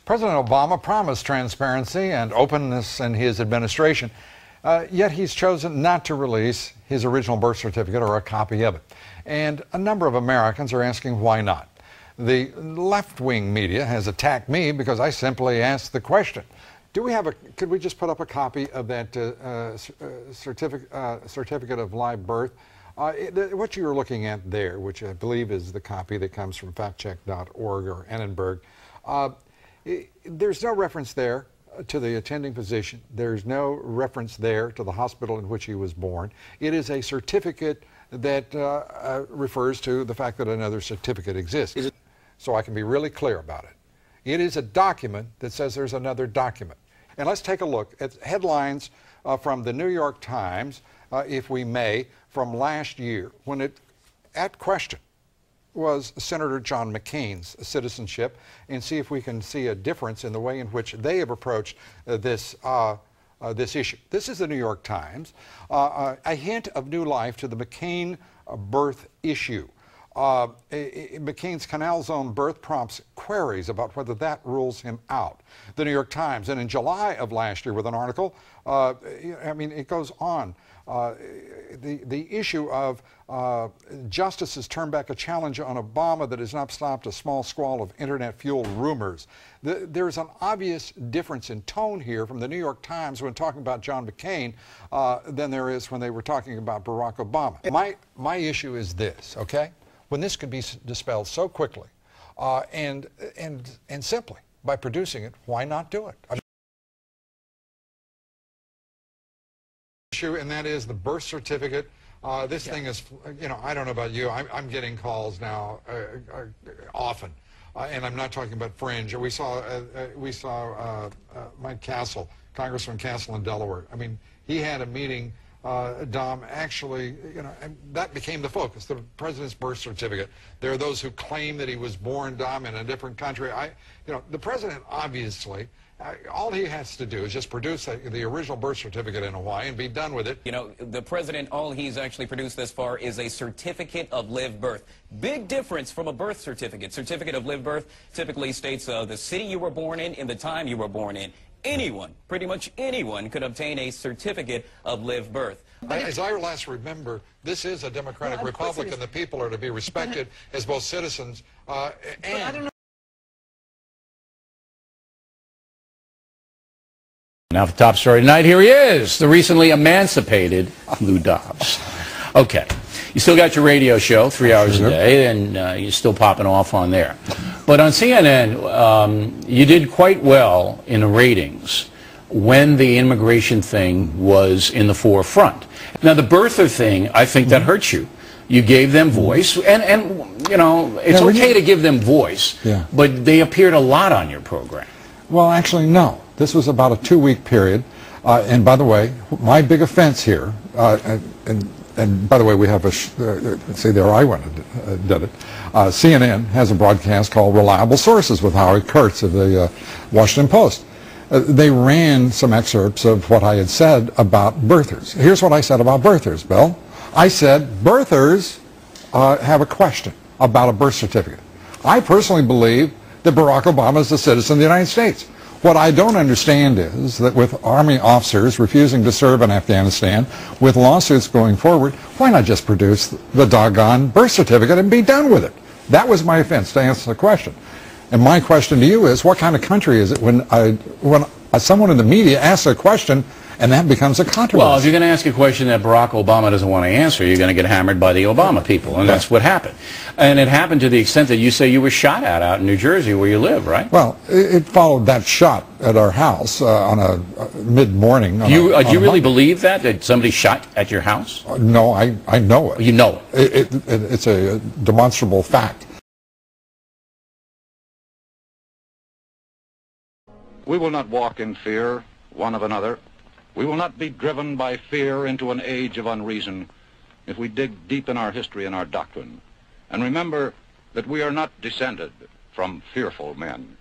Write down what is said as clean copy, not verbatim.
President Obama promised transparency and openness in his administration, yet he's chosen not to release his original birth certificate or a copy of it. And a number of Americans are asking why not. The left-wing media has attacked me because I simply asked the question, could we just put up a copy of that certificate of live birth? What you're looking at there, which I believe is the copy that comes from factcheck.org or Annenberg, there's no reference there to the attending physician. There's no reference there to the hospital in which he was born. It is a certificate that refers to the fact that another certificate exists. So I can be really clear about it. It is a document that says there's another document. And let's take a look at headlines from the New York Times, if we may, from last year, when it, at question, was Senator John McCain's citizenship, and see if we can see a difference in the way in which they have approached this issue. This is the New York Times. A hint of new life to the McCain birth issue. McCain's Canal Zone birth prompts queries about whether that rules him out. The New York Times, and in July of last year with an article, I mean, it goes on. The issue of justices turn back a challenge on Obama that has not stopped a small squall of internet-fueled rumors. There's an obvious difference in tone here from the New York Times when talking about John McCain than there is when they were talking about Barack Obama. My issue is this, okay? When this could be dispelled so quickly and simply by producing it, why not do it? And that is the birth certificate. This thing is, you know, I don't know about you, I'm getting calls now often, and I'm not talking about fringe. We saw Mike Castle, Congressman Castle in Delaware. I mean, he had a meeting, Dom, actually, you know, and that became the focus, the president's birth certificate. There are those who claim that he was born, Dom, in a different country. You know, the president obviously, all he has to do is just produce the original birth certificate in Hawaii and be done with it. You know, the president, all he's actually produced thus far is a certificate of live birth. Big difference from a birth certificate. Certificate of live birth typically states the city you were born in the time you were born in. Anyone, pretty much anyone, could obtain a certificate of live birth. As I last remember, this is a democratic republic, and the people are to be respected as both citizens and... Now the top story tonight, here he is, the recently emancipated Lou Dobbs. Okay, you still got your radio show 3 hours a day, and you're still popping off on there. But on CNN, you did quite well in the ratings when the immigration thing was in the forefront. Now the birther thing, I think that hurts you. You gave them voice, and you know, it's okay to give them voice, but they appeared a lot on your program. Well, actually, no. This was about a 2-week period. And by the way, my big offense here, and by the way, we have a, see there, I went and did it. CNN has a broadcast called Reliable Sources with Howard Kurtz of the Washington Post. They ran some excerpts of what I had said about birthers. Here's what I said about birthers, Bill. I said birthers have a question about a birth certificate. I personally believe that Barack Obama is a citizen of the United States. What I don't understand is that with Army officers refusing to serve in Afghanistan, with lawsuits going forward, why not just produce the doggone birth certificate and be done with it? That was my offense, to answer the question. And my question to you is, what kind of country is it when someone in the media asks a question and that becomes a controversy? Well, if you're going to ask a question that Barack Obama doesn't want to answer, you're going to get hammered by the Obama people, and that's what happened. And it happened to the extent that you say you were shot at out in New Jersey where you live, right? Well, it followed that shot at our house on a mid-morning. Do you really believe that somebody shot at your house? No, I know it. You know it? It's a demonstrable fact. We will not walk in fear one of another. We will not be driven by fear into an age of unreason if we dig deep in our history and our doctrine and remember that we are not descended from fearful men.